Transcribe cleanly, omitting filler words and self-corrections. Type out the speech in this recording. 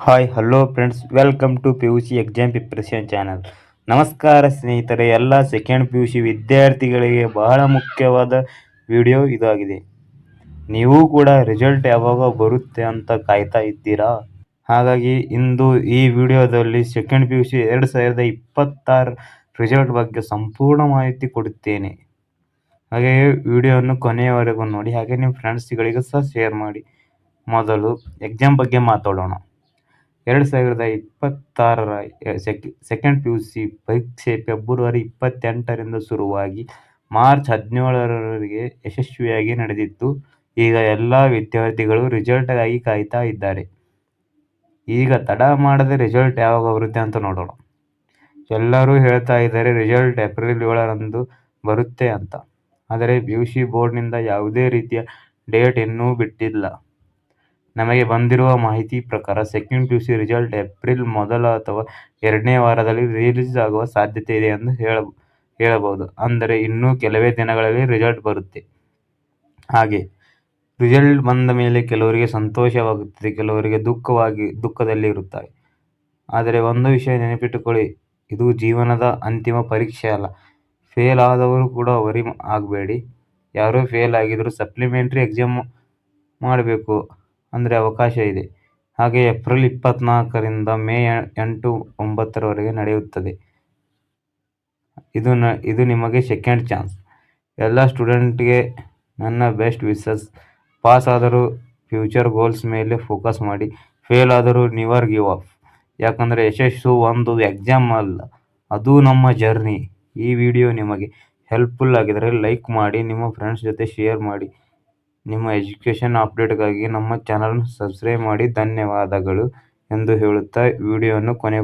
Hi hello friends, welcome to P U C exam preparation channel. ನಮಸ್ಕಾರ ಸ್ನೇಹಿತರೆ, ಎಲ್ಲ second P U C ವಿದ್ಯಾರ್ಥಿಗಳಿಗೆ ಬಹಳ ಮುಖ್ಯವಾದ ವಿಡಿಯೋ ಇದಾಗಿದೆ. ನೀವು ಕೂಡ ರಿಸಲ್ಟ್ ಯಾವಾಗ ಬರುತ್ತೆ ಅಂತ ಕಾಯ್ತಾ ಇದ್ದೀರಾ? ಹಾಗಾಗಿ ಇಂದು ಈ ವಿಡಿಯೋದಲ್ಲಿ second P U C 2026 result ಬಗ್ಗೆ ಸಂಪೂರ್ಣ ಮಾಹಿತಿ ಕೊಡುತ್ತೇನೆ. ಹಾಗೆ ವಿಡಿಯೋವನ್ನು ಕೊನೆಯವರೆಗೂ ನೋಡಿ, ಹಾಗೆ ನಿಮ್ಮ ಫ್ರೆಂಡ್ಸ್ಗಳಿಗೆ ಸಹ ಶೇರ್ ಮಾಡಿ. ಮೊದಲು ಎಕ್ಸಾಮ್ ಬಗ್ಗೆ ಮಾತಾಡೋಣ. 2026ರ ಸೆಕೆಂಡ್ ಪಿ ಯು ಸಿ ಪರೀಕ್ಷೆ ಫೆಬ್ರವರಿ 28ರಿಂದ ಶುರುವಾಗಿ ಮಾರ್ಚ್ 17ರವರೆಗೆ ಯಶಸ್ವಿಯಾಗಿ ನಡೆದಿತ್ತು. ಈಗ ಎಲ್ಲ ವಿದ್ಯಾರ್ಥಿಗಳು ರಿಸಲ್ಟ್ಗಾಗಿ ಕಾಯ್ತಾ ಇದ್ದಾರೆ. ಈಗ ತಡ ಮಾಡದೆ ರಿಸಲ್ಟ್ ಯಾವಾಗ ಬರುತ್ತೆ ಅಂತ ನೋಡೋಣ. ಎಲ್ಲರೂ ಹೇಳ್ತಾ ಇದ್ದಾರೆ ರಿಸಲ್ಟ್ ಏಪ್ರಿಲ್ 7ರಂದು ಬರುತ್ತೆ ಅಂತ. ಆದರೆ ಪಿ ಯು ಸಿ ಬೋರ್ಡ್ನಿಂದ ಯಾವುದೇ ರೀತಿಯ ಡೇಟ್ ಇನ್ನೂ ಬಿಟ್ಟಿಲ್ಲ. ನಮಗೆ ಬಂದಿರುವ ಮಾಹಿತಿ ಪ್ರಕಾರ second P U C result April ಮೊದಲ ಅಥವಾ ಎರಡನೇ ವಾರದಲ್ಲಿ ರಿಲೀಸ್ ಆಗುವ ಸಾಧ್ಯತೆ ಇದೆ ಎಂದು ಹೇಳಬಹುದು. ಅಂದರೆ ಇನ್ನೂ ಕೆಲವೇ ದಿನಗಳಲ್ಲಿ ರಿಸಲ್ಟ್ ಬರುತ್ತೆ. ಹಾಗೆ ರಿಸಲ್ಟ್ ಬಂದ ಮೇಲೆ ಕೆಲವರಿಗೆ ಸಂತೋಷವಾಗುತ್ತದೆ, ಕೆಲವರಿಗೆ ದುಃಖದಲ್ಲಿ ಇರುತ್ತಾರೆ. ಆದರೆ ಒಂದು ವಿಷಯ ನೆನಪಿಟ್ಟುಕೊಳ್ಳಿ, ಇದು ಜೀವನದ ಅಂತಿಮ ಪರೀಕ್ಷೆ ಅಲ್ಲ. ಫೇಲ್ ಆದವರು ಕೂಡ ವರಿ ಆಗಬೇಡಿ. ಯಾರೋ ಫೇಲ್ ಆಗಿದ್ರು ಸಪ್ಲಿಮೆಂಟರಿ ಎಕ್ಸಾಮ್ ಮಾಡಬೇಕು ಅಂದರೆ ಅವಕಾಶ ಇದೆ. ಹಾಗೆ ಏಪ್ರಿಲ್ 24ರಿಂದ ಮೇ 8-9ರವರೆಗೆ ನಡೆಯುತ್ತದೆ. ಇದು ನಿಮಗೆ ಸೆಕೆಂಡ್ ಚಾನ್ಸ್. ಎಲ್ಲ ಸ್ಟೂಡೆಂಟ್ಗೆ ನನ್ನ ಬೆಸ್ಟ್ ವಿಶಸ್. ಪಾಸ್ ಆದರೂ ಫ್ಯೂಚರ್ ಗೋಲ್ಸ್ ಮೇಲೆ ಫೋಕಸ್ ಮಾಡಿ. ಫೇಲ್ ಆದರೂ ನೆವರ್ ಗಿವ್ ಅಪ್. ಯಾಕಂದರೆ ಯಶಸ್ಸು ಒಂದು ಎಕ್ಸಾಮ್ ಅಲ್ಲ, ಅದು ನಮ್ಮ ಜರ್ನಿ. ಈ ವಿಡಿಯೋ ನಿಮಗೆ ಹೆಲ್ಪ್ಫುಲ್ ಆಗಿದರೆ ಲೈಕ್ ಮಾಡಿ, ನಿಮ್ಮ ಫ್ರೆಂಡ್ಸ್ ಜೊತೆ ಶೇರ್ ಮಾಡಿ. ನಿಮ್ಮ ಎಜುಕೇಷನ್ ಅಪ್ಡೇಟ್ಗಾಗಿ ನಮ್ಮ ಚಾನಲ್ನ ಸಬ್ಸ್ಕ್ರೈಬ್ ಮಾಡಿ. ಧನ್ಯವಾದಗಳು ಎಂದು ಹೇಳುತ್ತಾ ವಿಡಿಯೋವನ್ನು ಕೊನೆ